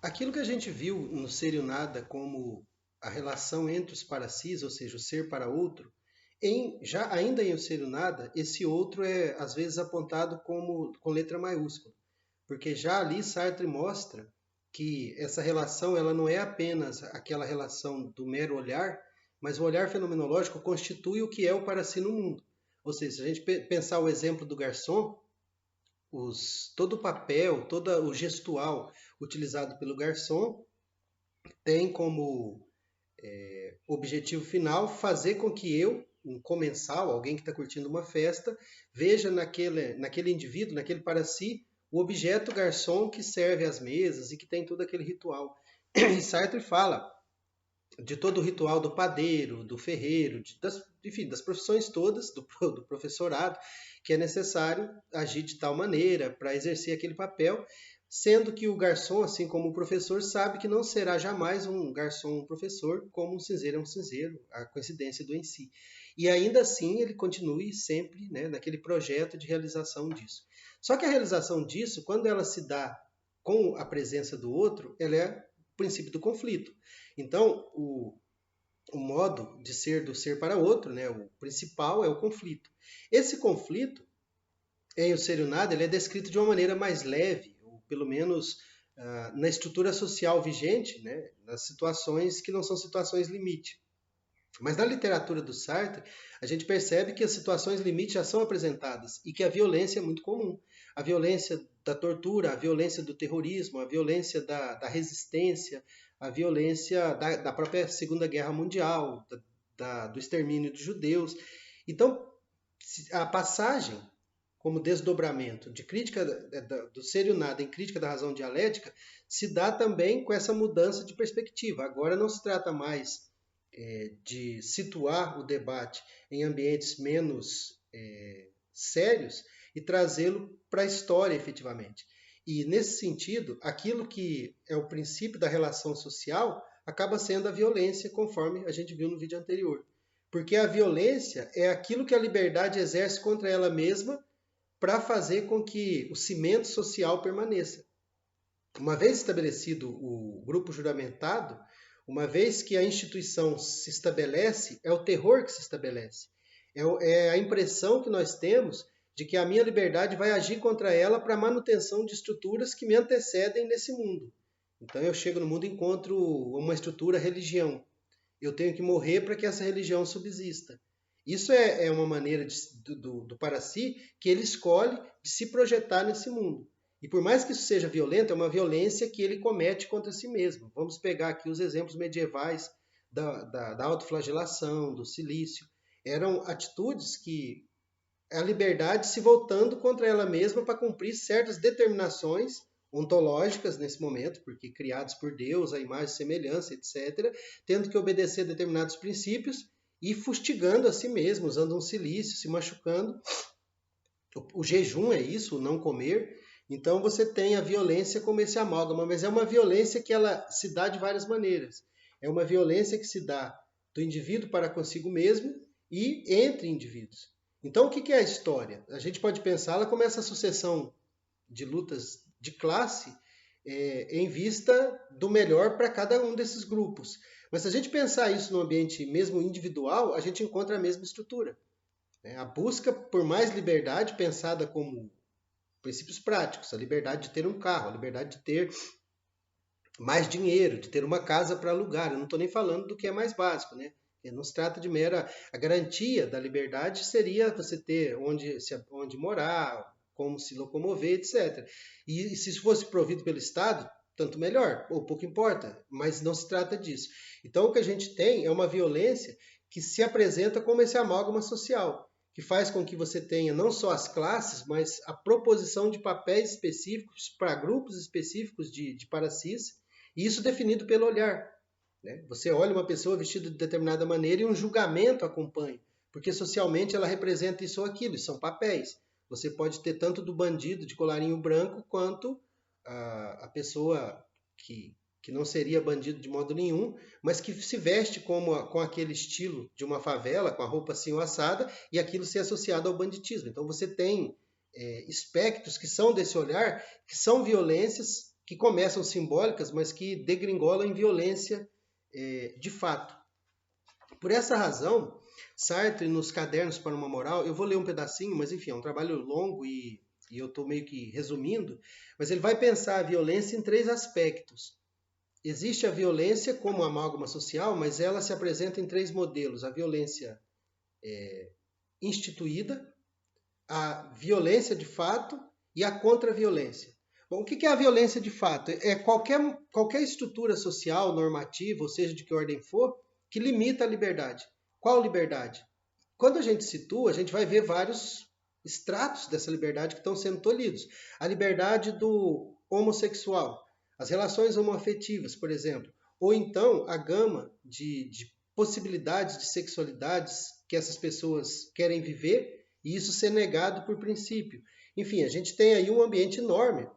Aquilo que a gente viu no Ser e o Nada como a relação entre os para si, ou seja, o ser para outro, já ainda em O Ser e o Nada, esse outro é às vezes apontado como com letra maiúscula, porque já ali Sartre mostra que essa relação ela não é apenas aquela relação do mero olhar, mas o olhar fenomenológico constitui o que é o para si no mundo. Ou seja, se a gente pensar o exemplo do garçom, todo o papel, todo o gestual utilizado pelo garçom tem como objetivo final fazer com que eu, um comensal, alguém que está curtindo uma festa, veja naquele indivíduo, naquele para si, o objeto garçom que serve às mesas e que tem todo aquele ritual. E Sartre fala de todo o ritual do padeiro, do ferreiro, enfim, das profissões todas, do professorado, que é necessário agir de tal maneira para exercer aquele papel, sendo que o garçom, assim como o professor, sabe que não será jamais um garçom um professor, como um cinzeiro é um cinzeiro, a coincidência do em si. E ainda assim ele continue sempre, né, naquele projeto de realização disso. Só que a realização disso, quando ela se dá com a presença do outro, ela é o princípio do conflito. Então, o modo de ser do ser para outro, né, o principal é o conflito. Esse conflito, em O Ser e o Nada, ele é descrito de uma maneira mais leve, ou pelo menos na estrutura social vigente, né, nas situações que não são situações limite. Mas na literatura do Sartre, a gente percebe que as situações limite já são apresentadas e que a violência é muito comum. A violência da tortura, a violência do terrorismo, a violência da resistência, a violência da própria Segunda Guerra Mundial, do extermínio dos judeus. Então, a passagem como desdobramento de crítica do ser e o nada em crítica da razão dialética se dá também com essa mudança de perspectiva. Agora não se trata mais de situar o debate em ambientes menos sérios e trazê-lo para a história efetivamente. E nesse sentido, aquilo que é o princípio da relação social acaba sendo a violência, conforme a gente viu no vídeo anterior. Porque a violência é aquilo que a liberdade exerce contra ela mesma para fazer com que o cimento social permaneça. Uma vez estabelecido o grupo juramentado, uma vez que a instituição se estabelece, é o terror que se estabelece. É a impressão que nós temos de que a minha liberdade vai agir contra ela para a manutenção de estruturas que me antecedem nesse mundo. Então eu chego no mundo e encontro uma estrutura religião. Eu tenho que morrer para que essa religião subsista. Isso é uma maneira do para si que ele escolhe de se projetar nesse mundo. E por mais que isso seja violento, é uma violência que ele comete contra si mesmo. Vamos pegar aqui os exemplos medievais da autoflagelação, do silício. Eram atitudes que a liberdade se voltando contra ela mesma para cumprir certas determinações ontológicas nesse momento, porque criados por Deus, a imagem e semelhança, etc., tendo que obedecer a determinados princípios e fustigando a si mesmo, usando um silício, se machucando. O jejum é isso, o não comer. Então você tem a violência como esse amálgama, mas é uma violência que ela se dá de várias maneiras. É uma violência que se dá do indivíduo para consigo mesmo e entre indivíduos. Então o que é a história? A gente pode pensá-la como essa sucessão de lutas de classe em vista do melhor para cada um desses grupos. Mas se a gente pensar isso no ambiente mesmo individual, a gente encontra a mesma estrutura. A busca por mais liberdade, pensada como princípios práticos, a liberdade de ter um carro, a liberdade de ter mais dinheiro, de ter uma casa para alugar. Eu não estou nem falando do que é mais básico, né? Não se trata de mera. A garantia da liberdade seria você ter onde morar, como se locomover, etc. E se isso fosse provido pelo Estado, tanto melhor, ou pouco importa, mas não se trata disso. Então o que a gente tem é uma violência que se apresenta como esse amálgama social, que faz com que você tenha não só as classes, mas a proposição de papéis específicos para grupos específicos de paracis, e isso definido pelo olhar. Né? Você olha uma pessoa vestida de determinada maneira e um julgamento acompanha, porque socialmente ela representa isso ou aquilo, são papéis. Você pode ter tanto do bandido de colarinho branco quanto a pessoa que não seria bandido de modo nenhum, mas que se veste com aquele estilo de uma favela, com a roupa assim assada, e aquilo ser associado ao banditismo. Então você tem espectros que são desse olhar, que são violências que começam simbólicas, mas que degringolam em violência de fato. Por essa razão, Sartre, nos Cadernos para uma Moral, eu vou ler um pedacinho, mas enfim, é um trabalho longo e eu estou meio que resumindo, mas ele vai pensar a violência em 3 aspectos. Existe a violência como amálgama social, mas ela se apresenta em 3 modelos. A violência instituída, a violência de fato e a contra-violência. Bom, o que é a violência de fato? É qualquer estrutura social, normativa, ou seja, de que ordem for, que limita a liberdade. Qual liberdade? Quando a gente situa, a gente vai ver vários estratos dessa liberdade que estão sendo tolhidos. A liberdade do homossexual, as relações homoafetivas, por exemplo, ou então a gama de possibilidades de sexualidades que essas pessoas querem viver e isso ser negado por princípio. Enfim, a gente tem aí um ambiente enorme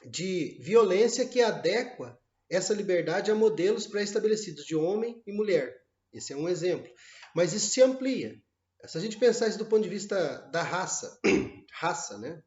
de violência que adequa essa liberdade a modelos pré-estabelecidos de homem e mulher. Esse é um exemplo. Mas isso se amplia. Se a gente pensar isso do ponto de vista da raça, né?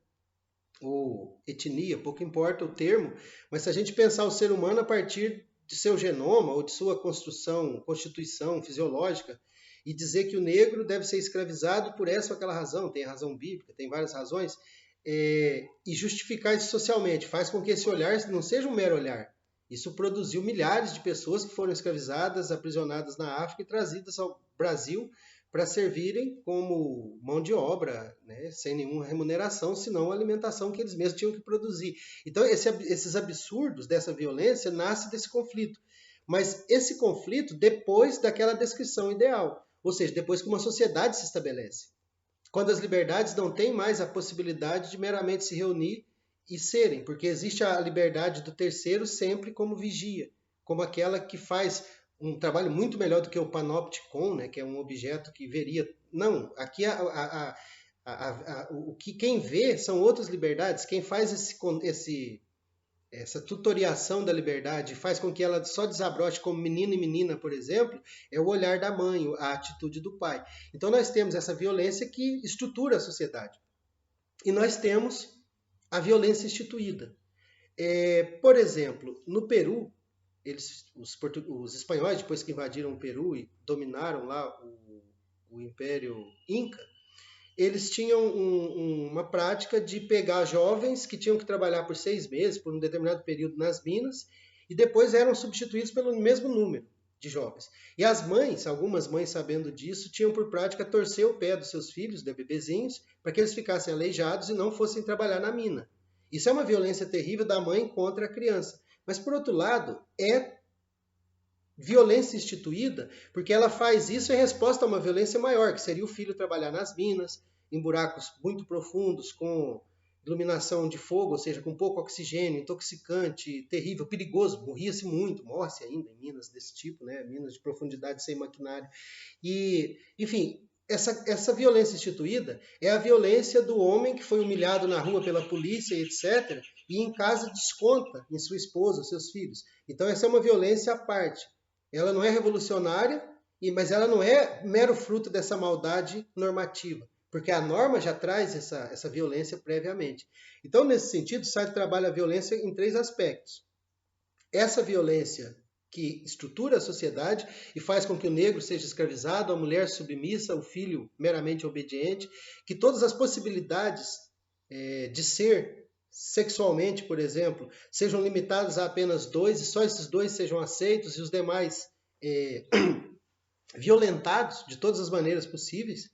Ou etnia, pouco importa o termo, mas se a gente pensar o ser humano a partir de seu genoma ou de sua constituição fisiológica, e dizer que o negro deve ser escravizado por essa ou aquela razão, tem razão bíblica, tem várias razões, e justificar isso socialmente, faz com que esse olhar não seja um mero olhar. Isso produziu milhares de pessoas que foram escravizadas, aprisionadas na África e trazidas ao Brasil para servirem como mão de obra, né, sem nenhuma remuneração, senão a alimentação que eles mesmos tinham que produzir. Então, esses absurdos dessa violência nascem desse conflito. Mas esse conflito depois daquela descrição ideal, ou seja, depois que uma sociedade se estabelece. Quando as liberdades não têm mais a possibilidade de meramente se reunir e serem, porque existe a liberdade do terceiro sempre como vigia, como aquela que faz um trabalho muito melhor do que o panopticon, né, que é um objeto que veria. Não, aqui o que quem vê são outras liberdades, quem faz essa tutoriação da liberdade faz com que ela só desabroche como menino e menina, por exemplo, é o olhar da mãe, a atitude do pai. Então nós temos essa violência que estrutura a sociedade. E nós temos a violência instituída. Por exemplo, no Peru, os espanhóis, depois que invadiram o Peru e dominaram lá o Império Inca, eles tinham uma prática de pegar jovens que tinham que trabalhar por 6 meses, por um determinado período nas minas, e depois eram substituídos pelo mesmo número de jovens. E as mães, algumas mães sabendo disso, tinham por prática torcer o pé dos seus filhos, de bebezinhos, para que eles ficassem aleijados e não fossem trabalhar na mina. Isso é uma violência terrível da mãe contra a criança. Mas, por outro lado, é violência instituída, porque ela faz isso em resposta a uma violência maior, que seria o filho trabalhar nas minas, em buracos muito profundos, com iluminação de fogo, ou seja, com pouco oxigênio, intoxicante, terrível, perigoso, morria-se muito, morre-se ainda em minas desse tipo, né? Minas de profundidade sem maquinário. E, enfim, essa violência instituída é a violência do homem que foi humilhado na rua pela polícia, etc., e em casa desconta em sua esposa, seus filhos. Então essa é uma violência à parte. Ela não é revolucionária, mas ela não é mero fruto dessa maldade normativa, porque a norma já traz essa violência previamente. Então, nesse sentido, Sartre trabalha a violência em 3 aspectos. Essa violência que estrutura a sociedade e faz com que o negro seja escravizado, a mulher submissa, o filho meramente obediente, que todas as possibilidades de ser sexualmente, por exemplo, sejam limitadas a apenas 2 e só esses 2 sejam aceitos e os demais violentados de todas as maneiras possíveis,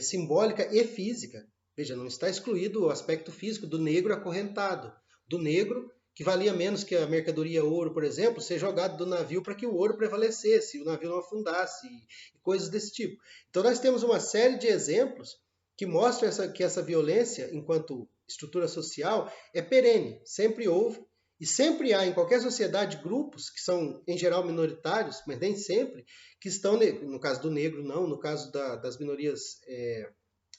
simbólica e física. Veja, não está excluído o aspecto físico do negro acorrentado, do negro que valia menos que a mercadoria ouro, por exemplo, ser jogado do navio para que o ouro prevalecesse, o navio não afundasse, e coisas desse tipo. Então nós temos uma série de exemplos que mostram que essa violência, enquanto estrutura social, é perene, sempre houve, e sempre há em qualquer sociedade grupos que são, em geral, minoritários, mas nem sempre, que estão, no caso do negro não, no caso das minorias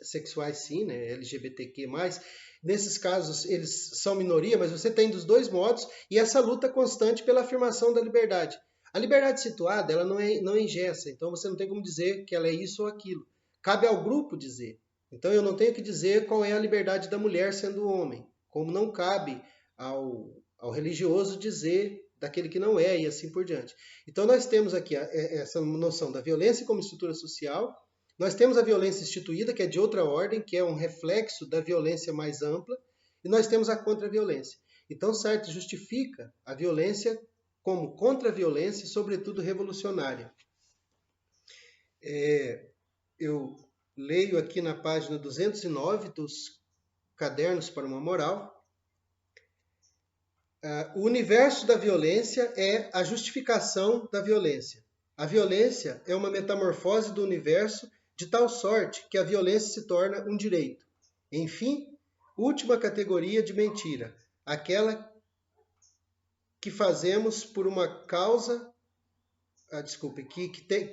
sexuais sim, né, LGBTQ+, nesses casos eles são minoria, mas você tem dos 2 modos, e essa luta constante pela afirmação da liberdade. A liberdade situada, ela não engessa, então você não tem como dizer que ela é isso ou aquilo. Cabe ao grupo dizer. Então eu não tenho que dizer qual é a liberdade da mulher sendo homem, como não cabe ao ao religioso dizer daquele que não é, e assim por diante. Então nós temos aqui essa noção da violência como estrutura social, nós temos a violência instituída, que é de outra ordem, que é um reflexo da violência mais ampla, e nós temos a contra-violência. Então Sartre justifica a violência como contra-violência, sobretudo revolucionária. Eu leio aqui na página 209 dos Cadernos para uma Moral. O universo da violência é a justificação da violência. A violência é uma metamorfose do universo de tal sorte que a violência se torna um direito. Enfim, última categoria de mentira, aquela que fazemos por uma causa,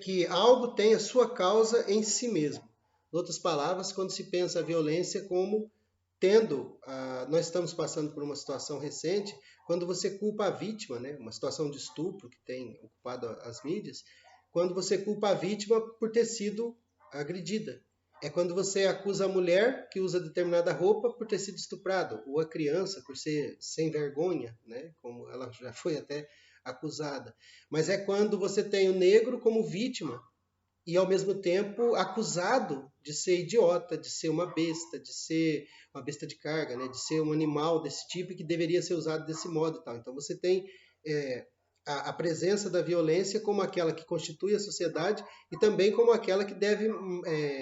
que algo tem a sua causa em si mesmo. Em outras palavras, quando se pensa a violência como nós estamos passando por uma situação recente, quando você culpa a vítima, né, uma situação de estupro que tem ocupado as mídias, quando você culpa a vítima por ter sido agredida. É quando você acusa a mulher que usa determinada roupa por ter sido estuprada, ou a criança por ser sem vergonha, né, como ela já foi até acusada. Mas é quando você tem o negro como vítima e, ao mesmo tempo, acusado de ser idiota, de ser uma besta de carga, né? De ser um animal desse tipo e que deveria ser usado desse modo e tal. Então você tem a presença da violência como aquela que constitui a sociedade e também como aquela que deve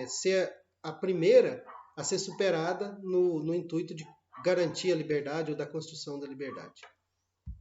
ser a primeira a ser superada no intuito de garantir a liberdade ou da construção da liberdade.